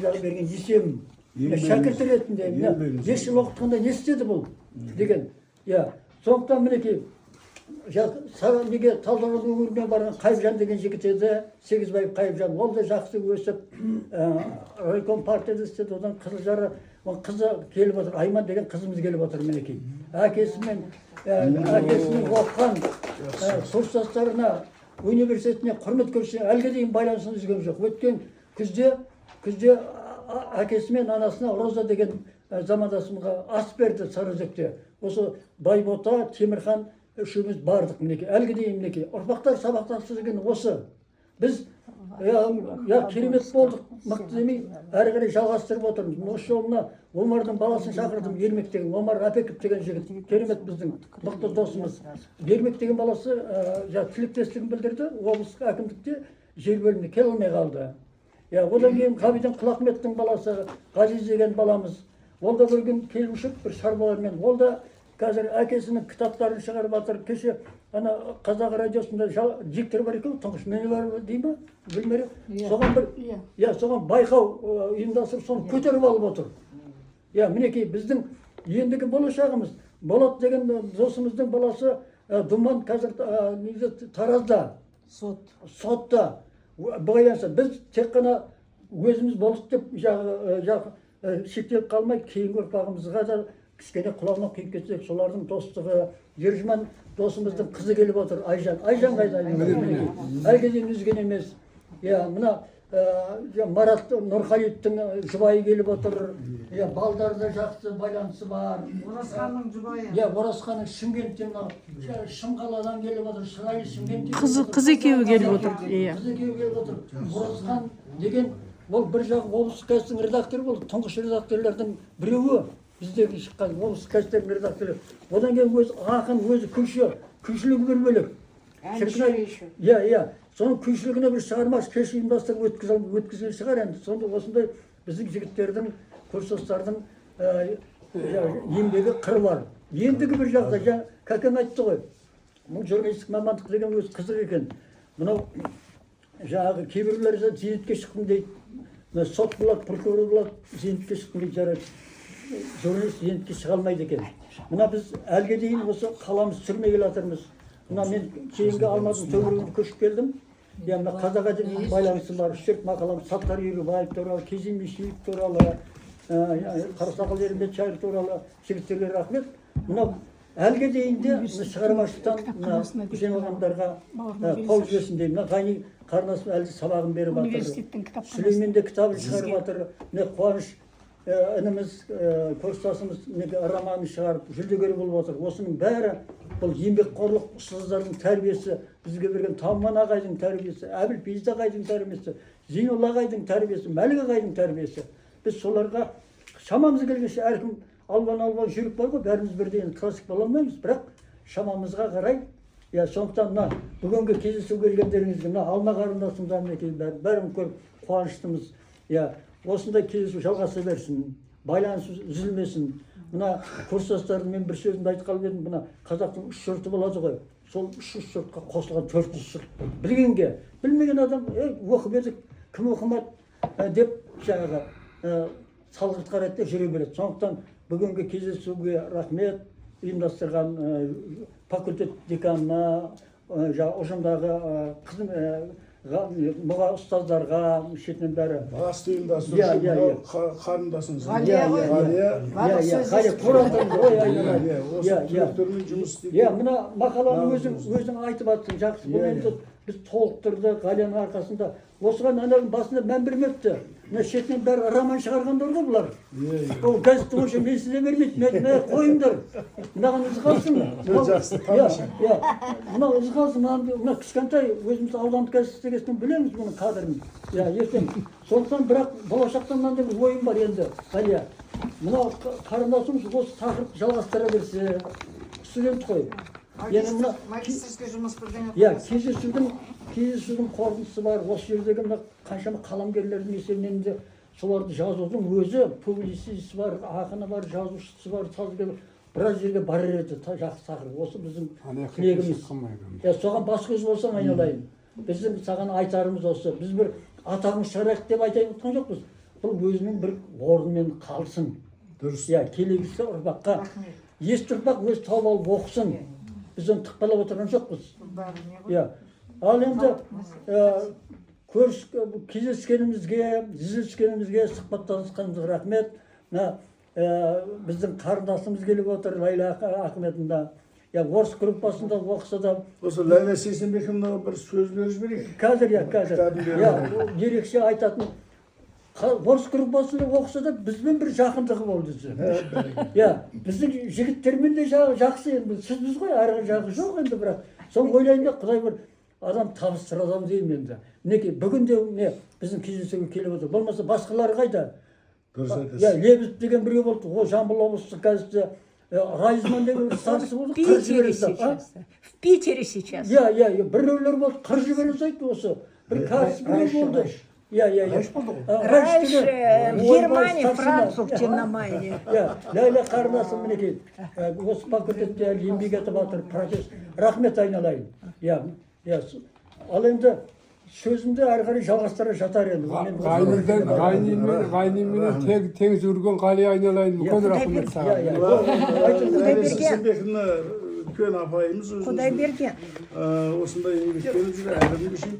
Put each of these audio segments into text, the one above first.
жағы берген есебім. Шәкірт ретінде мына 5 жыл оқытқанда не істеді бұл деген. Сондықтан мінекей неге Талдықорған өңіріне барған Қайыпжан деген жігіт еді, Сегізбаев Қайыпжан. Ол да жақсы өсіп, райком партияда істеді, одан Қызылжары, қызы келіп отыр, Айман деген қызымыз келіп отыр мінекей. Әкесімен оқыған курстастарына, университетіне құрмет көрсетсе, әлге дейін байланысын үзген жоқ. Өткен күзде әкесімен анасына Роза деген замандасымға ас берді Сарыөзекте. Осы Байбота, Темірхан үшеуміз бардық мінекей. Әлге дейін мінекей. Ұрпақтар сабақтасып жүрген осы. Біз керемет болдық, мықты демей, әрі қарай жалғастырып отырмыз. Осы жолына Омардың баласын шақырдым, Ермек деген, Омар Апеков деген жігіт. Керемет біздің мықты досымыз. Ермек деген баласы тілектестігін білдірді, облыстық әкімдікте жер бөліміне келе алмай қалды. Одан кейін Қабиден Құлахметтің баласы, Ғазиз деген баламыз. Ол да бір күн келушіп, бір шаруалармен. Ол да қазір әкесінің кітаптарын шығарып жатыр. Кеше ана Қазақ радиосында диктор бар екен, тұңғыш мені бар дей ма? Білмері. Соған байқау ұйымдастырып, соны көтеріп алып отыр. Мінекей біздің ендігі болашағымыз. Болат деген досымыздың баласы Думан қазір Таразда. Сотта. Байланса біз тек қана өзіміз болдық деп шектеліп қалмай, кейінгі ұрпағымызға да кішкене құлағына құйып кетсек, солардың достығы, Ержман досымыздың қызы келіп отыр, Айжан. Айжан қайда? Әлге дейін үзген емес. Мына Марат Нұрхалиевтің жұбайы келіп отыр. Балдарда жақсы байланысы бар. Оразханның жұбайы. Оразханның Шымкенттен, Шымқаладан келіп отыр. Шырайлы Шымкенттен. Қыз екеуі келіп отыр. Қыз екеуі келіп отыр. Оразхан деген ол бір жағы облыстық газеттің редакторы болды. Тұңғыш редакторлардың біреуі. Біздегі шыққан облыстық газеттердің редакторы. Одан кейін өзі ақын, өзі күйші. Күйшілігі бір бөлек. Соның күйшілігіне бір шығармаш кеш ұйымдастырып өткізген шығар енді. Сонда осындай біздің жігіттердің, курстастардың еңбегі қыры бар. Ендігі бір жағдай, Кәкен айтты ғой. Бұл журналистік мамандық деген өз қызық екен. Мынау жаңағы кейбіреулер зейнетке шықтым дейді. Сот болады, прокурор болады, зейнетке шықтым дейді жарайды. Журналист зейнетке шыға алмайды екен. Мына біз әлге дейін осы қаламыз сүрмей келе жатырмыз. Мына мен кейінгі Алматының төңірегіне көшіп келдім. Мына қазақ әдебиетінің байланысы бар. 3-4 мақалам Саттар Елубаев туралы, Кезен Мешеев туралы, Қарасақал Ермекшайыр туралы жігіттерге рахмет. Мына әлге дейін де шығармашылықтан Үсен ағамдарға қол үзбесін деймін. Ғани қарындасым әлі сабағын беріп жатыр. Сүлеймен де кітабын шығарып жатыр. Қуаныш ініміз, курстасымыз романын шығарып жүлдегер болып отыр. Осының бәрі бұл еңбекқорлық ұстаздардың тәрбиесі, бізге берген Тамман ағайдың тәрбиесі, Әбіл Бейзд ағайдың тәрбиесі, Зейнолла ағайдың тәрбиесі, Мәлік ағайдың тәрбиесі. Біз соларға шамамыз келгенше әркім албан жүріп бар ғой, бәріміз бірдей классик бола алмаймыз, бірақ шамамызға қарай, сондықтан мына бүгінгі кездесу келгендеріңізге, мына Алма қарындасымыздан бәрін көріп қуаныштымыз. Осындай кездесу жалғаса берсін, байланыс үзілмесін. Мына курстастардың мен бір сөзімді айтып қалып едім, мына қазақтың 3 жұрты болады ғой. Сол 3 жұртқа қосылған 400 жұрт. Білгенге, білмеген адам, оқып едік, кім оқымады деп жаңағы салғырт қарайды да жүре береді. Сондықтан бүгінгі кездесуге рахмет, ұйымдастырған факультет деканына, ұжымдағы мұға ұстаздарға, шетінен бәрі. Басты ұйымдастырған қарындасыңыз. Мына мақаланы өзің айтып аттың, жақсы. Бұл енді біз толықтырды Ғалияның арқасында. Осыған аналардың басында мән бермепті. Мына шетінен бәрі роман шығарғандар ғой бұлар. Ол газетті онша менсіне бермейді. Қойыңдар. Мынаған із қалсын. Мына із қалсын. Мына кішкентай өзіміз аудандық газет істегесінен білеміз бұның қадірін. Ертең. Сондықтан бірақ болашақтан мынандай бір ойым бар енді. Ғалия. Мына қарындасымыз осы тақырып жалғастыра берсе. Студент қой. Магистрский жұмыс бірден кездесудің қорытындысы бар. Осы жердегі қаншама қаламгерлердің есебінен де соларды жазудың өзі публицисті бар, ақыны бар, жазушысы бар, сазгер біраз жерге барар еді. Жақсы тақырып. Осы біздің тілегіміз. Соған бас көз болсам айналайын. Біздің саған айтарымыз осы. Біз бір атағымыз шығарайық деп айтайын отқан жоқпыз. бұл өзінің бір орнымен қалсын. Дұрыс. Келесі ұрпаққа есті ұрпақ өз тауып алып оқысын. Біз оны тықпалап отырған жоқпыз. Ал енді кездескенімізге, жүздескенімізге, сұхбаттасқанымызға рахмет. Біздің қарындасымыз келіп отыр, Лайла Ахметовна. Орыс группасында оқыса да. Осы Ләйлә Сейсенбековна бір сөз беріп жіберейік. Қазір. Ерекше айтатын. Орыс группасында оқыса да бізбен бір жақындығы болды. Біздің жігіттермен де жақсы енді. Сіз ғой, арғы жағы жоқ енді, бірақ. Соны ойлайында Құдай бір адам табыстыра адам деймін енді. Мінекей, бүгін де біздің кездесуге келіп отыр. Болмаса басқалары қайда? Дұрыс айтасыз. Лебіз деген бірге болды. О, Жамбыл облысы қазір Райзман деген старшысы болды. В Питере сейчас. Біреулер болды, қыр жіберіп айтты осы. Бір кәсіпкер болды. Раньше в Германии, Француз, в Черномайне. Ләйлә қарындасым мінекей. Осы факультетте еңбек етіп жатыр, профессор. Рахмет айналайын. Ал енді сөзімді әрі қарай жалғастыра жатар енді. Ғайнимен тең жүрген қали айналайын. Үлкен рахмет саған. Ләйлә Сейсенбековна үлкен апайымыз өзіміз. Құдайберген. Осындай еңбектеніп жүр, әлі күнге шейін.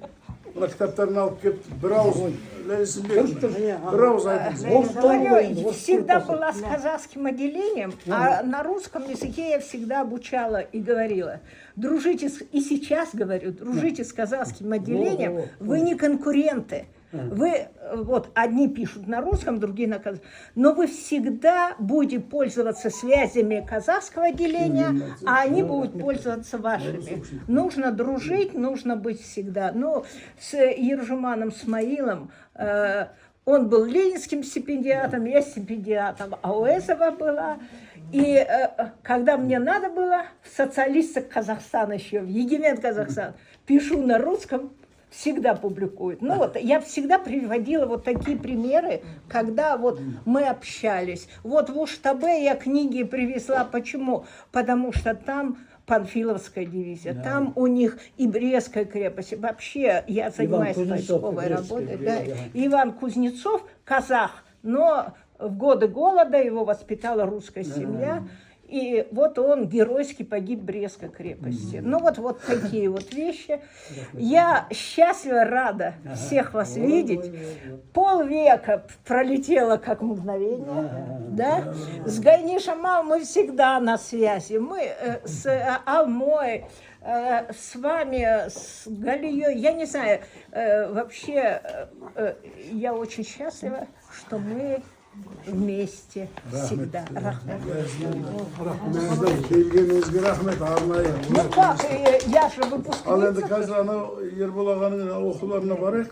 Мына кітаптарын алып келіп, бір ауыз Ләйлә Сейсенбековна, бір ауыз айтыңыз. Всегда была с казахским отделением, а на русском языке я всегда обучала и говорила. Дружите, и сейчас говорю, дружите с казахским отделением, вы не конкуренты. Вы, вот, одни пишут на русском, другие на казахском, но вы всегда будете пользоваться связями казахского отделения, а они будут пользоваться вашими. Нужно дружить, нужно быть всегда. Ну, с Ержуманом Смаилом, он был ленинским стипендиатом, я стипендиатом Ауэзова была. И когда мне надо было, в социалистах Казахстана еще, в Егемен Казахстан, пишу на русском, всегда публикуют. Ну вот, я всегда приводила вот такие примеры, когда вот мы общались. Вот в Уштабе я книги привезла. Почему? Потому что там Панфиловская дивизия, там у них и Брестская крепость. Вообще я занимаюсь поисковой работой. Иван Кузнецов, казах, но в годы голода его воспитала русская семья. И вот он геройски погиб в Брестской крепости. Ну вот такие вот вещи. Я счастлива, рада всех вас видеть. Полвека пролетело как мгновение. Да? С Гайни-Шамал мы всегда на связи. Мы с Алмой, с вами, с Галией, я не знаю, вообще я очень счастлива, что мы вместе всегда. Рахмет. Келгеніңізге рахмет, арнайы. Ну как, я же выпускница. Ал енді қазір анау Ербол ағаның оқуларына барайық.